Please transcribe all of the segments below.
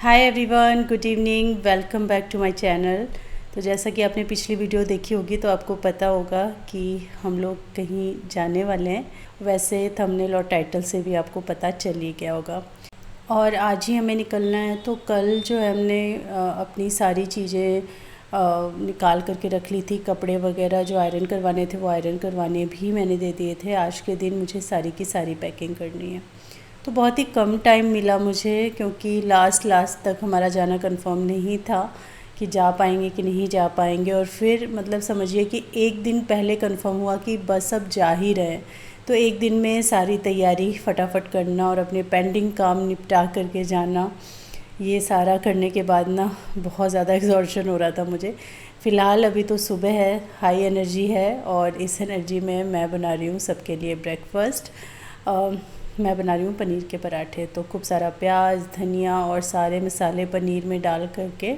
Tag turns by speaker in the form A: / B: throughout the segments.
A: Hi everyone, good evening, welcome back to my channel. तो जैसा कि आपने पिछली वीडियो देखी होगी तो आपको पता होगा कि हम लोग कहीं जाने वाले हैं। वैसे थंबनेल और टाइटल से भी आपको पता चल ही गया होगा। और आज ही हमें निकलना है, तो कल जो है हमने अपनी सारी चीज़ें निकाल करके रख ली थी। कपड़े वगैरह जो आयरन करवाने थे वो आयरन करवाने भी मैंने दे दिए थे। आज के दिन मुझे सारी की सारी पैकिंग करनी है। तो बहुत ही कम टाइम मिला मुझे, क्योंकि लास्ट तक हमारा जाना कंफर्म नहीं था कि जा पाएंगे कि नहीं जा पाएंगे। और फिर मतलब समझिए कि एक दिन पहले कंफर्म हुआ कि बस अब जा ही रहे हैं। तो एक दिन में सारी तैयारी फटाफट करना और अपने पेंडिंग काम निपटा करके जाना, ये सारा करने के बाद ना बहुत ज़्यादा एग्जॉर्शन हो रहा था मुझे। फ़िलहाल अभी तो सुबह है, हाई एनर्जी है, और इस एनर्जी में मैं बना रही हूँ सबके लिए ब्रेकफास्ट। मैं बना रही हूँ पनीर के पराठे। तो खूब सारा प्याज, धनिया और सारे मसाले पनीर में डाल करके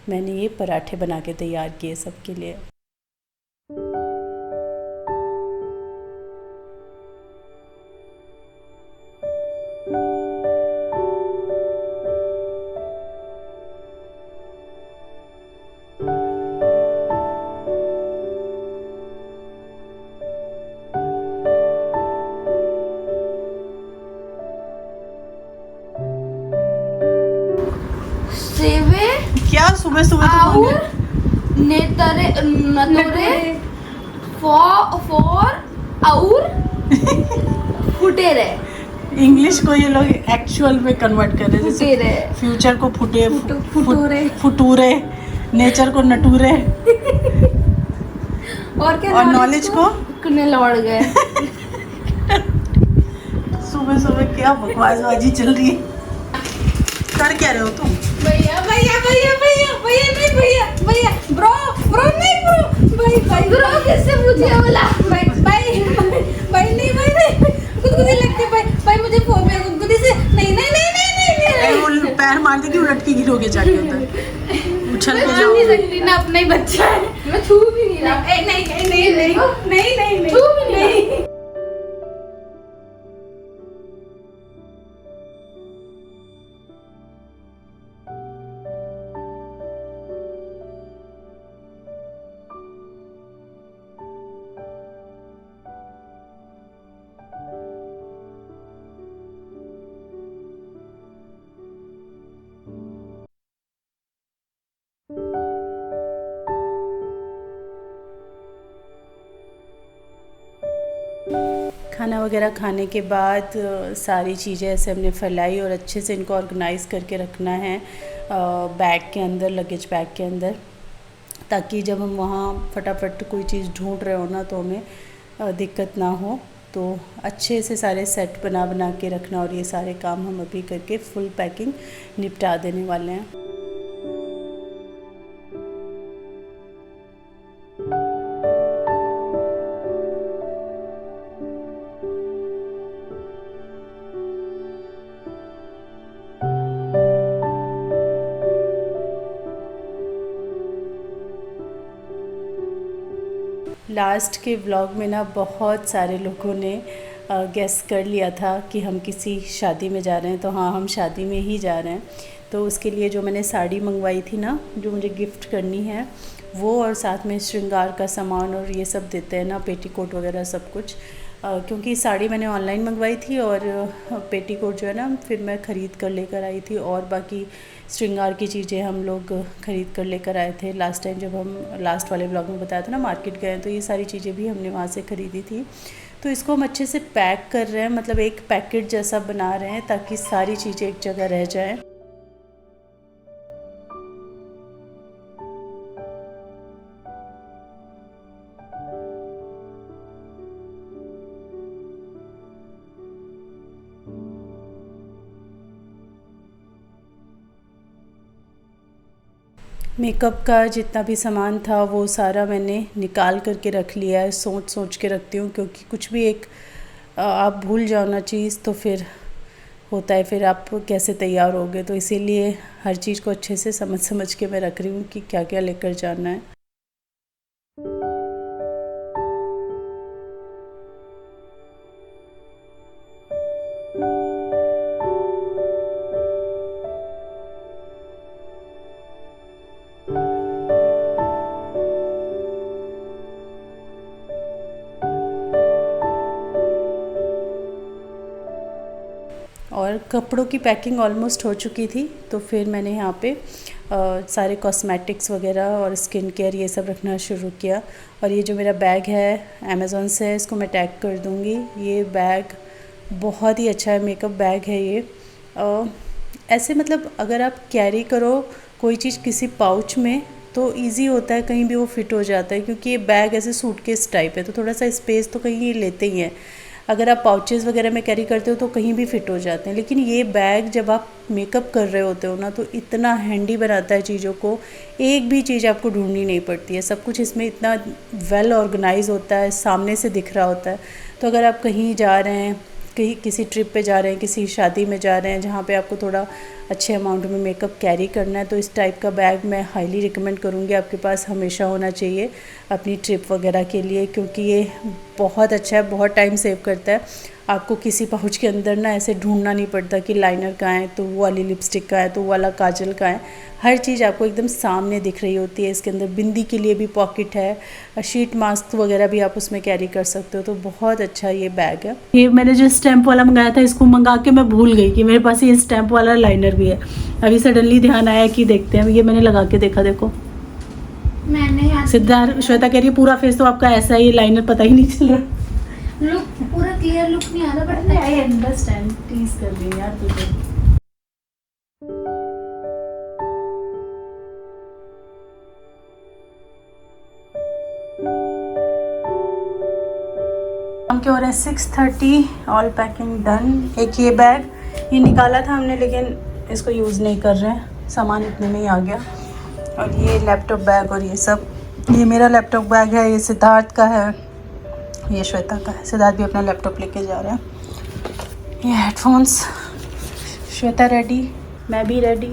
A: मैंने ये पराठे बना के तैयार किए सबके लिए।
B: सेवे
A: क्या सुबह सुबह
B: और नेतरे नतोरे फॉर और फुटेरे
A: इंग्लिश को ये लोग एक्चुअल में कन्वर्ट कर रहे हैं,
B: फुटेरे
A: जैसे फ्यूचर को
B: फुटूरे
A: फुटूरे, नेचर को नटूरे,
B: और क्या
A: और नॉलेज को
B: कुने लौट गए।
A: सुबह सुबह क्या बकवासबाजी चल रही है। कर क्या रहे हो तुम?
B: भैया भैया भैया भैया भैया नहीं भैया भैया ब्रो ब्रो नहीं ब्रो भाई भाई ब्रो किससे पूछे बोला भाई भाई भाई नहीं भाई नहीं गुदगुदी लगती भाई भाई मुझे फोन में गुदगुदी से नहीं नहीं नहीं नहीं नहीं
A: वो पैर मार देगी, उलट के गिरोगे जाके उधर, उछल के
B: मैं
A: जाओ।
B: नहीं सकती ना, अपना ही बच्चा है, मैं छू भी नहीं रहा। नहीं नहीं नहीं नहीं नहीं नहीं नहीं छू भी नहीं।
A: खाना वगैरह खाने के बाद सारी चीज़ें ऐसे हमने फैलाई और अच्छे से इनको ऑर्गेनाइज़ करके रखना है बैग के अंदर, लगेज बैग के अंदर, ताकि जब हम वहाँ फटाफट कोई चीज़ ढूंढ रहे हो ना तो हमें दिक्कत ना हो। तो अच्छे से सारे सेट बना बना के रखना, और ये सारे काम हम अभी करके फुल पैकिंग निपटा देने वाले हैं। लास्ट के व्लॉग में ना बहुत सारे लोगों ने गेस कर लिया था कि हम किसी शादी में जा रहे हैं। तो हाँ, हम शादी में ही जा रहे हैं। तो उसके लिए जो मैंने साड़ी मंगवाई थी ना, जो मुझे गिफ्ट करनी है वो, और साथ में श्रृंगार का सामान और ये सब देते हैं ना, पेटीकोट वगैरह सब कुछ। क्योंकि साड़ी मैंने ऑनलाइन मंगवाई थी और पेटीकोट जो है ना फिर मैं ख़रीद कर लेकर आई थी, और बाकी श्रृंगार की चीज़ें हम लोग ख़रीद कर लेकर आए थे। लास्ट टाइम जब हम लास्ट वाले ब्लॉग में बताया था ना मार्केट गए, तो ये सारी चीज़ें भी हमने वहाँ से ख़रीदी थी। तो इसको हम अच्छे से पैक कर रहे हैं, मतलब एक पैकेट जैसा बना रहे हैं ताकि सारी चीज़ें एक जगह रह जाएँ। मेकअप का जितना भी सामान था वो सारा मैंने निकाल करके रख लिया है। सोच सोच के रखती हूँ, क्योंकि कुछ भी एक आप भूल जाओ ना चीज़ तो फिर होता है, फिर आप कैसे तैयार होगे। तो इसीलिए हर चीज़ को अच्छे से समझ समझ के मैं रख रही हूँ कि क्या क्या लेकर जाना है। कपड़ों की पैकिंग ऑलमोस्ट हो चुकी थी, तो फिर मैंने यहाँ पे सारे कॉस्मेटिक्स वगैरह और स्किन केयर ये सब रखना शुरू किया। और ये जो मेरा बैग है अमेज़ॉन से है, इसको मैं टैग कर दूँगी। ये बैग बहुत ही अच्छा है, मेकअप बैग है ये। ऐसे मतलब अगर आप कैरी करो कोई चीज़ किसी पाउच में तो इजी होता है, कहीं भी वो फिट हो जाता है, क्योंकि ये बैग ऐसे सूटकेस टाइप है तो थोड़ा सा स्पेस तो कहीं ये लेते ही हैं। अगर आप पाउचेज़ वगैरह में कैरी करते हो तो कहीं भी फिट हो जाते हैं, लेकिन ये बैग जब आप मेकअप कर रहे होते हो ना तो इतना हैंडी बनाता है चीज़ों को, एक भी चीज़ आपको ढूंढनी नहीं पड़ती है, सब कुछ इसमें इतना वेल ऑर्गेनाइज होता है, सामने से दिख रहा होता है। तो अगर आप कहीं जा रहे हैं, कहीं किसी ट्रिप पे जा रहे हैं, किसी शादी में जा रहे हैं जहाँ पे आपको थोड़ा अच्छे अमाउंट में मेकअप कैरी करना है, तो इस टाइप का बैग मैं हाईली रिकमेंड करूँगी, आपके पास हमेशा होना चाहिए अपनी ट्रिप वगैरह के लिए, क्योंकि ये बहुत अच्छा है, बहुत टाइम सेव करता है। आपको किसी पाउच के अंदर ना ऐसे ढूंढना नहीं पड़ता कि लाइनर कहाँ है, तो वो वाली लिपस्टिक कहाँ है, तो वो वाला काजल कहाँ है, हर चीज़ आपको एकदम सामने दिख रही होती है। इसके अंदर बिंदी के लिए भी पॉकेट है, शीट मास्क वगैरह भी आप उसमें कैरी कर सकते हो, तो बहुत अच्छा ये बैग है। ये मैंने जो स्टैम्प वाला मंगाया था, इसको मंगा के मैं भूल गई कि मेरे पास ये स्टैम्प वाला लाइनर भी है। अभी सडनली ध्यान आया कि देखते हैं, ये मैंने लगा के देखा, देखो
B: मैंने
A: सिद्धार्थ श्वेता कह रही है पूरा फेस तो आपका ऐसा है, ये लाइनर पता ही नहीं चल रहा।
B: लुक पूरा क्लियर लुक नहीं आ रहा, बट
A: आई अंडरस्टैंड, टीज कर रही है यार तुझे। हम क्या हो रहे हैं 6:30, ऑल पैकिंग डन। एक ये बैग ये निकाला था हमने, लेकिन इसको यूज़ नहीं कर रहे हैं, सामान इतने में ही आ गया। और ये लैपटॉप बैग और ये सब, ये मेरा लैपटॉप बैग है, ये सिद्धार्थ का है, ये श्वेता का है। सिद्धार्थ भी अपना लैपटॉप लेके जा रहे हैं। ये हेडफोन्स, श्वेता रेडी, मैं भी रेडी।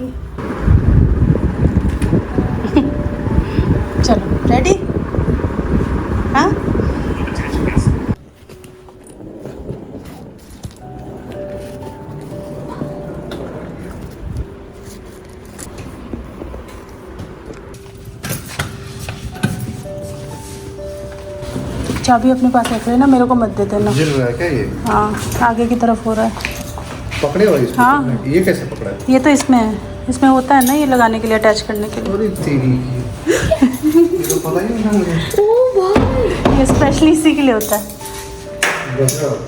A: चलो रेडी, हाँ चाबी अपने पास रख रहे ना, मेरे को मत दे देना।
C: गिर रहा है क्या ये?
A: हाँ आगे की तरफ हो रहा है।
C: पकड़े हो इसको?
A: हाँ।
C: ये कैसे पकड़ा है?
A: ये तो इसमें है, इसमें होता है ना ये लगाने के लिए, अटैच करने के लिए।
C: अरे तेरी की ये तो पता ही नहीं था मुझे।
B: ओ भाई
A: ये स्पेशली इसी के लिए होता है।
C: गजब।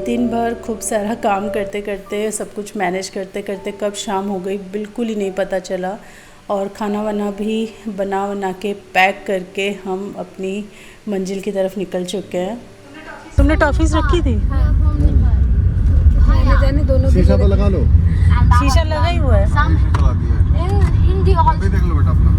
A: दिन भर खूब सारा काम करते करते, सब कुछ मैनेज करते करते कब शाम हो गई बिल्कुल ही नहीं पता चला। और खाना वाना भी बना के पैक करके हम अपनी मंजिल की तरफ निकल चुके हैं। तुमने टॉफ़ीज़ रखी थी?
B: जाने दोनों
C: शीशा तो लगा लो।
A: शीशा लगा ही हुआ है।
C: लगा दिया है।
B: हिंदी हॉल
C: अभी देख लो बेटा अपना।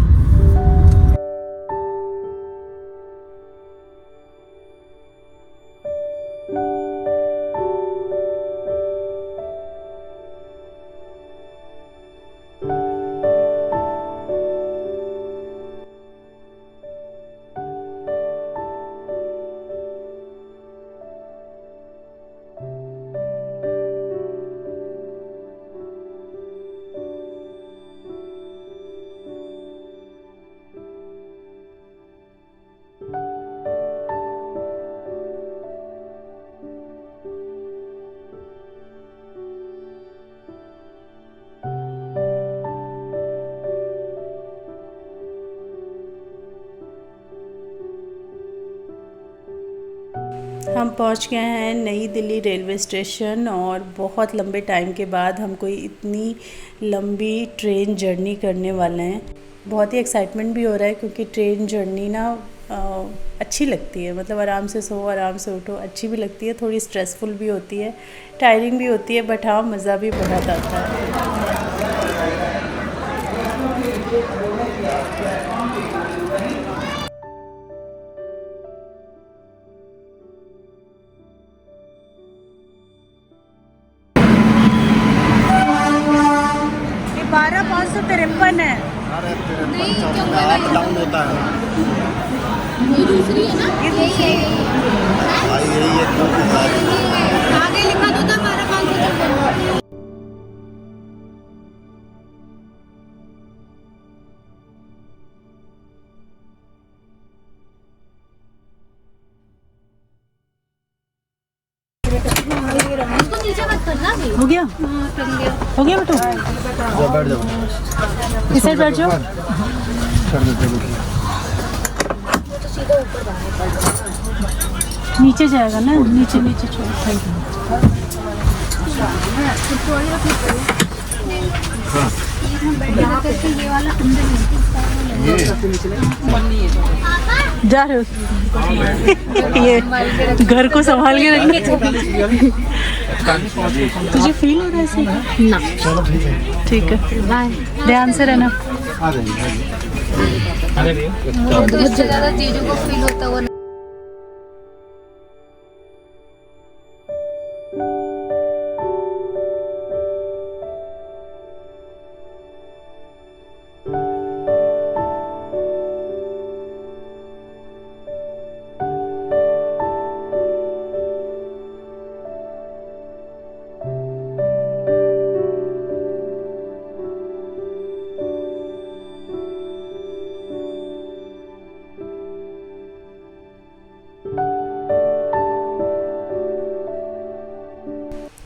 A: हम पहुंच गए हैं नई दिल्ली रेलवे स्टेशन, और बहुत लंबे टाइम के बाद हम कोई इतनी लंबी ट्रेन जर्नी करने वाले हैं। बहुत ही एक्साइटमेंट भी हो रहा है, क्योंकि ट्रेन जर्नी ना अच्छी लगती है, मतलब आराम से सो आराम से उठो, अच्छी भी लगती है, थोड़ी स्ट्रेसफुल भी होती है, टायरिंग भी होती है, बट हाँ मज़ा भी बहुत आता है। है।
B: नहीं क्यों
C: अप डाउन होता है।
B: ये दूसरी है ना, यही है
C: भाई यही है।
B: आगे लिखा तो था 12
A: हो गया हो गया बेटू
C: बैठ जाओ
A: इस साइड बैठ जाओ।
C: छोड़ देते हैं।
A: नीचे जाएगा ना, नीचे नीचे छोड़। Thank you. जा रहे हो ये घर को संभाल के रखने। तुझे फील हो रहा है ऐसे? ना
C: चलो ठीक है।
A: ठीक है, बाय। ध्यान से रहना।
C: आ जाइए
B: बहुत ज़्यादा चीज़ों को फील होता हुआ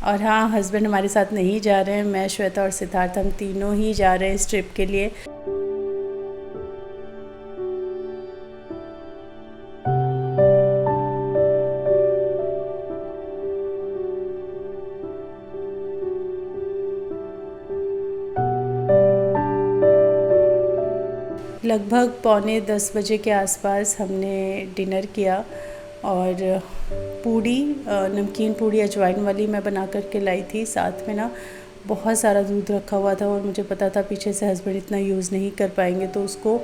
A: और हाँ, हस्बैंड हमारे साथ नहीं जा रहे हैं। मैं, श्वेता और सिद्धार्थ, हम तीनों ही जा रहे हैं इस ट्रिप के लिए। लगभग 9:45 बजे के आसपास हमने डिनर किया और पूड़ी, नमकीन पूड़ी अजवाइन वाली मैं बना करके लाई थी। साथ में ना बहुत सारा दूध रखा हुआ था और मुझे पता था पीछे से हस्बैंड इतना यूज़ नहीं कर पाएंगे, तो उसको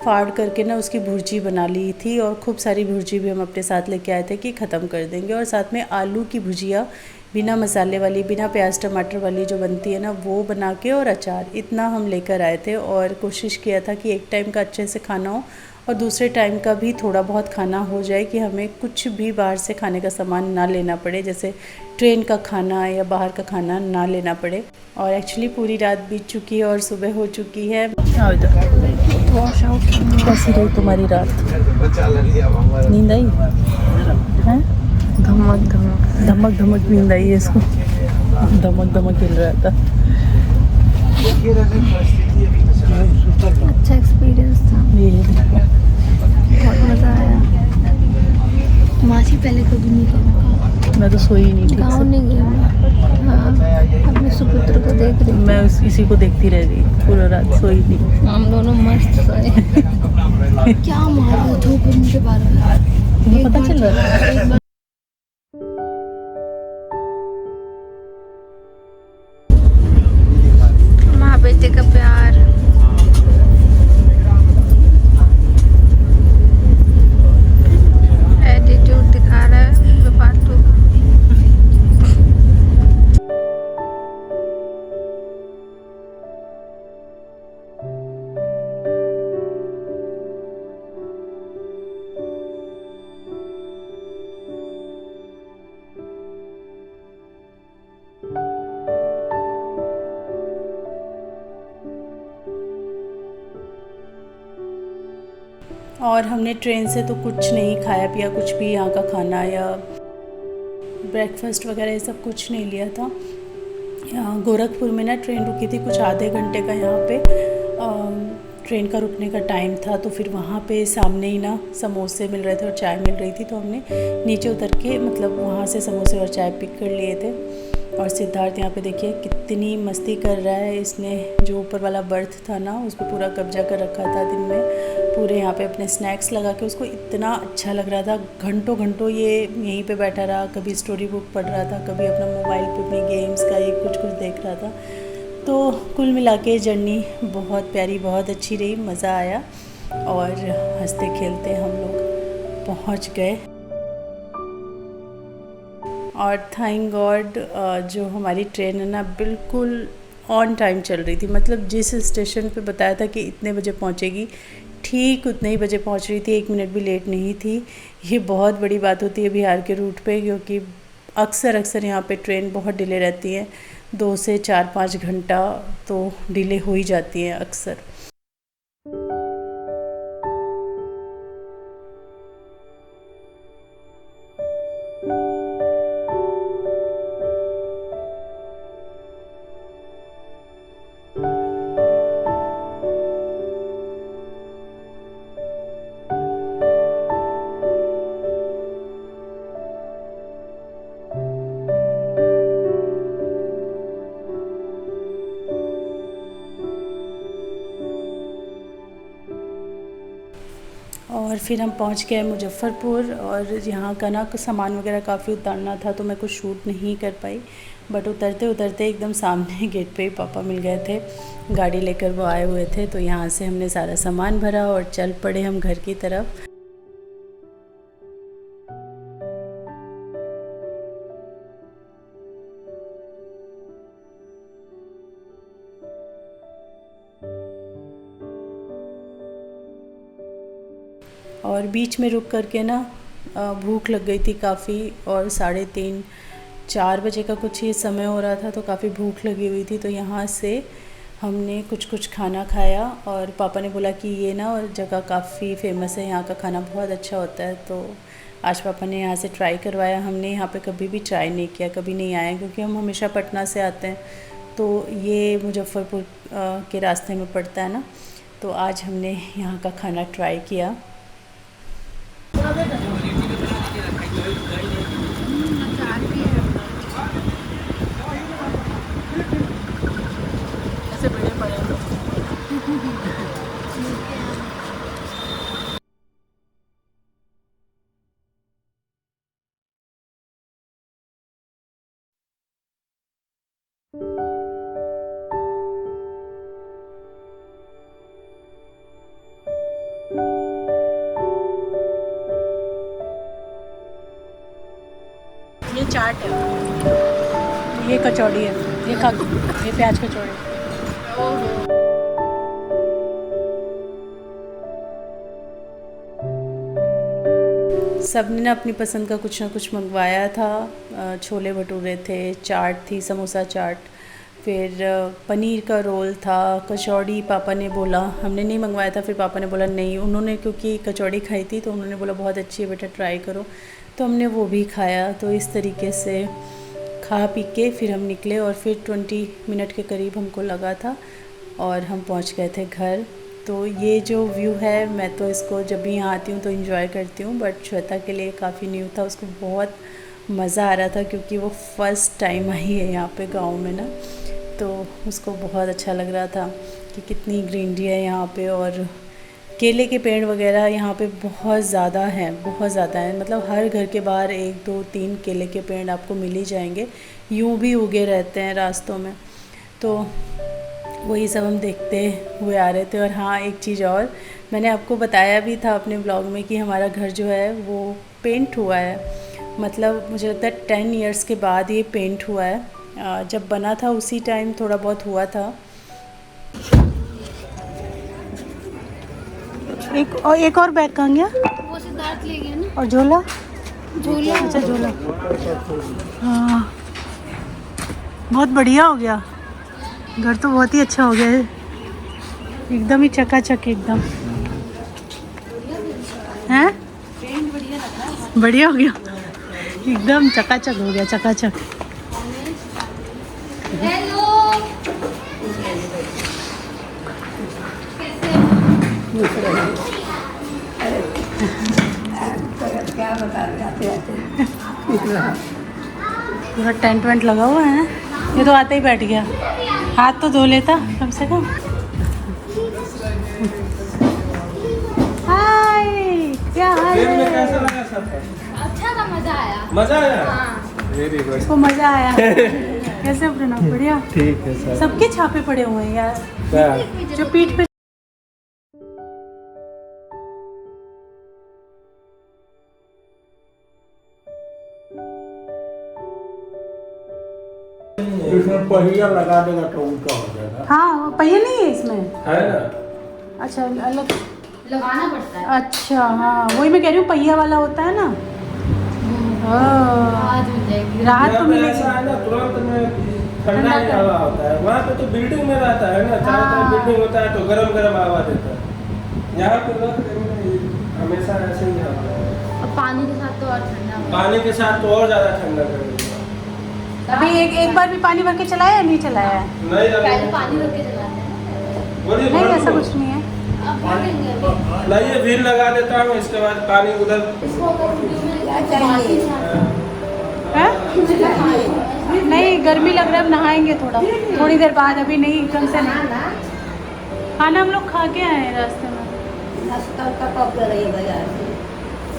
A: फाड़ करके ना उसकी भुर्जी बना ली थी। और खूब सारी भुर्जी भी हम अपने साथ लेके आए थे कि ख़त्म कर देंगे। और साथ में आलू की भुजिया बिना मसाले वाली, बिना प्याज टमाटर वाली जो बनती है ना, वो बना के, और अचार, इतना हम लेकर आए थे। और कोशिश किया था कि एक टाइम का अच्छे से खाना हो और दूसरे टाइम का भी थोड़ा बहुत खाना हो जाए, कि हमें कुछ भी बाहर से खाने का सामान ना लेना पड़े, जैसे ट्रेन का खाना या बाहर का खाना ना लेना पड़े। और एक्चुअली पूरी रात बीत चुकी है और सुबह हो चुकी है। कैसी रही तुम्हारी रात? नींद आई है? धमक धमक नींद आई है इसको। धमक धमक हिल रहा था।
B: अच्छा एक्सपीरियंस था, बहुत मज़ा आया। मासी पहले कभी नहीं गई,
A: मैं तो सोई नहीं ठीक
B: गाँव
A: से।
B: नहीं गई मैं। हाँ, अपने सुपुत्र को देख रही
A: मैं इसी को देखती रह गई, पूरा रात सोई नहीं।
B: हम दोनों मस्त सोए। क्या मारा धूप के बारे में
A: तुम्हें पता चल रहा है?
B: माँ बेटे का प्यार। एटीट्यूड दिखा रहा है बेफालतू।
A: और हमने ट्रेन से तो कुछ नहीं खाया पिया, कुछ भी यहाँ का खाना या ब्रेकफास्ट वगैरह ये सब कुछ नहीं लिया था। यहाँ गोरखपुर में ना ट्रेन रुकी थी कुछ आधे घंटे का, यहाँ पे ट्रेन का रुकने का टाइम था। तो फिर वहाँ पे सामने ही ना समोसे मिल रहे थे और चाय मिल रही थी, तो हमने नीचे उतर के मतलब वहाँ से समोसे और चाय पिक कर लिए थे। और सिद्धार्थ यहाँ पे देखिए कितनी मस्ती कर रहा है। इसने जो ऊपर वाला बर्थ था ना, उस पर पूरा कब्जा कर रखा था दिन में। पूरे यहाँ पे अपने स्नैक्स लगा के, उसको इतना अच्छा लग रहा था। घंटों घंटों ये यहीं पे बैठा रहा, कभी स्टोरी बुक पढ़ रहा था, कभी अपना मोबाइल पे अपनी गेम्स का ये कुछ देख रहा था। तो कुल मिला के जर्नी बहुत प्यारी, बहुत अच्छी रही, मज़ा आया और हंसते खेलते हम लोग पहुँच गए। और थैंक गॉड जो हमारी ट्रेन है ना बिल्कुल ऑन टाइम चल रही थी। मतलब जिस स्टेशन पे बताया था कि इतने बजे पहुंचेगी, ठीक उतने ही बजे पहुंच रही थी, 1 मिनट भी लेट नहीं थी। ये बहुत बड़ी बात होती है बिहार के रूट पे, क्योंकि अक्सर यहाँ पे ट्रेन बहुत डिले रहती है, 2 से 4-5 घंटा तो डिले हो ही जाती है अक्सर। और फिर हम पहुंच गए मुजफ्फ़रपुर, और यहाँ का ना सामान वगैरह काफ़ी उतारना था तो मैं कुछ शूट नहीं कर पाई, बट उतरते उतरते एकदम सामने गेट पे ही पापा मिल गए थे, गाड़ी लेकर वो आए हुए थे। तो यहाँ से हमने सारा सामान भरा और चल पड़े हम घर की तरफ। और बीच में रुक कर के ना भूख लग गई थी काफ़ी, और 3:30-4 बजे का कुछ ये समय हो रहा था, तो काफ़ी भूख लगी हुई थी। तो यहाँ से हमने कुछ खाना खाया, और पापा ने बोला कि ये ना और जगह काफ़ी फेमस है, यहाँ का खाना बहुत अच्छा होता है। तो आज पापा ने यहाँ से ट्राई करवाया। हमने यहाँ पे कभी भी ट्राई नहीं किया, कभी नहीं आए, क्योंकि हम हमेशा पटना से आते हैं, तो ये मुजफ्फ़रपुर के रास्ते में पड़ता है ना। तो आज हमने यहाँ का खाना ट्राई किया। ये चाट है, ये कचौड़ी है, ये प्याज कचौड़ी। सबने ना अपनी पसंद का कुछ ना कुछ मंगवाया था। छोले भटूरे थे, चाट थी, समोसा चाट, फिर पनीर का रोल था, कचौड़ी पापा ने बोला, हमने नहीं मंगवाया था, फिर पापा ने बोला नहीं, उन्होंने क्योंकि कचौड़ी खाई थी तो उन्होंने बोला बहुत अच्छी है बेटा, ट्राई करो, तो हमने वो भी खाया। तो इस तरीके से खा पी के फिर हम निकले, और फिर 20 मिनट के करीब हमको लगा था और हम पहुंच गए थे घर। तो ये जो व्यू है, मैं तो इसको जब भी यहाँ आती हूँ तो इन्जॉय करती हूँ, बट श्वेता के लिए काफ़ी न्यू था, उसको बहुत मज़ा आ रहा था क्योंकि वो फ़र्स्ट टाइम आई है यहाँ पे गाँव में ना, तो उसको बहुत अच्छा लग रहा था कि कितनी ग्रीनरी है यहाँ पे। और केले के पेड़ वगैरह यहाँ पे बहुत ज़्यादा हैं, बहुत ज़्यादा हैं, मतलब हर घर के बाहर 1, 2, 3 केले के पेड़ आपको मिल ही जाएंगे, यूँ भी उगे रहते हैं रास्तों में। तो वही सब हम देखते हुए आ रहे थे। और हाँ, एक चीज़ और, मैंने आपको बताया भी था अपने ब्लॉग में कि हमारा घर जो है वो पेंट हुआ है, मतलब मुझे लगता है 10 इयर्स के बाद ये पेंट हुआ है। जब बना था उसी टाइम थोड़ा बहुत हुआ था। एक और बैग कहाँ गया?
B: वो सिद्धार्थ ले गया ना।
A: और झोला?
B: झोला,
A: अच्छा झोला, हाँ बहुत बढ़िया हो गया घर, तो बहुत ही अच्छा हो गया है, एकदम ही चकाचक एकदम हैं, बढ़िया हो गया, एकदम चकाचक हो गया, चकाचक।
B: हेलो,
D: क्या बता रहे आते
A: पूरा टेंट वेंट लगा हुआ है, ये तो आते ही बैठ गया, हाथ तो धो लेता कम से कम। हाय, क्या हाल है?
C: कैसा लगा सब?
B: अच्छा था, मजा आया।
C: मजा आया?
B: हाँ।
C: Very good.
A: इसको मजा आया। कैसे प्रणव? बढ़िया।
C: ठीक है सर।
A: सबके छापे पड़े हुए हैं यार, जो पीठ पे।
E: इसमें पहिया लगा देगा तो उल्टा हो जाएगा।
A: हाँ, पहिया नहीं है इसमें?
E: है ना?
A: अच्छा, अलग
B: लगाना पड़ता है।
A: अच्छा, हाँ वही मैं कह रही हूँ, पहिया वाला होता है ना।
B: आवाज मिल जाएगी, राहत तो
E: यहाँ पे
B: मिलेगी।
E: ऐसा है ना, तुरंत में ठंडा ही हवा होता है। वहाँ पे तो बिल्डिंग में रहता है ना, चारों तरफ बिल्डिंग होता है तो गरम गरम हवा देता है। यहाँ पे रख देंगे, हमेशा ऐसे ही हवा है।
B: और पानी के साथ तो और ठंडा होगा।
E: पानी के साथ तो और ज़्यादा ठंडा करेगा।
A: अभी एक बार भी पानी भर के चलाया या नहीं चलाया है?
E: नहीं
B: पहले पानी रख के चलाते हैं,
E: बोलिए
A: नहीं,
E: भर
A: ऐसा
E: दो।
A: कुछ नहीं है।
B: अब भर देंगे अभी।
E: लाइए भीड़ लगा देता हूँ, इसके बाद पानी उधर
B: इसको अगर वीडियो में
D: क्या चाहिए?
A: हैं? नहीं, गर्मी लग रहा है, अब नहाएंगे थोड़ी देर बाद, अभी नहीं, एकदम से नहीं। खाना हम लोग खा के आए हैं रास्ते में।
D: नाश्ता का कब कर रही है बाजार से?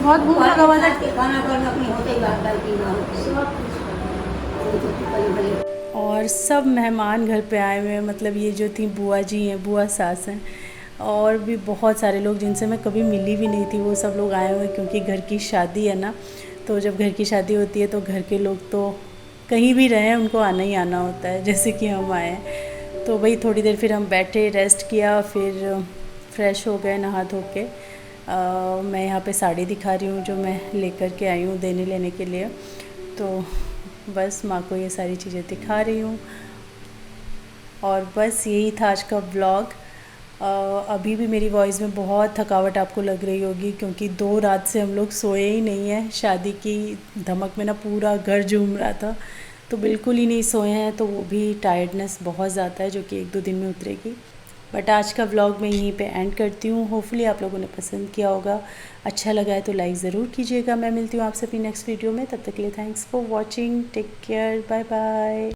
A: बहुत भूख लगा हुआ था।
D: खाना करना अपनी होते ही बात करती ना
A: और सब मेहमान घर पे आए हुए हैं, मतलब ये जो थी बुआ जी हैं, बुआ सास हैं, और भी बहुत सारे लोग जिनसे मैं कभी मिली भी नहीं थी, वो सब लोग आए हुए हैं क्योंकि घर की शादी है ना। तो जब घर की शादी होती है तो घर के लोग तो कहीं भी रहें उनको आना ही आना होता है, जैसे कि हम आए हैं। तो वही थोड़ी देर फिर हम बैठे, रेस्ट किया, फिर फ्रेश हो गए नहा धो के। मैं यहाँ पे साड़ी दिखा रही हूँ जो मैं लेकर के आई हूँ देने लेने के लिए। तो बस माँ को ये सारी चीज़ें दिखा रही हूँ, और बस यही था आज का व्लॉग। अभी भी मेरी वॉइस में बहुत थकावट आपको लग रही होगी क्योंकि 2 रात से हम लोग सोए ही नहीं हैं। शादी की धमक में ना पूरा घर झूम रहा था, तो बिल्कुल ही नहीं सोए हैं, तो वो भी टायर्डनेस बहुत ज़्यादा है जो कि 1-2 दिन में उतरेगी। बट आज का व्लॉग मैं यहीं पे एंड करती हूँ। होपफुली आप लोगों ने पसंद किया होगा, अच्छा लगा है तो लाइक ज़रूर कीजिएगा। मैं मिलती हूँ आपसे अपनी नेक्स्ट वीडियो में, तब तक के लिए thanks for watching, take care, bye bye.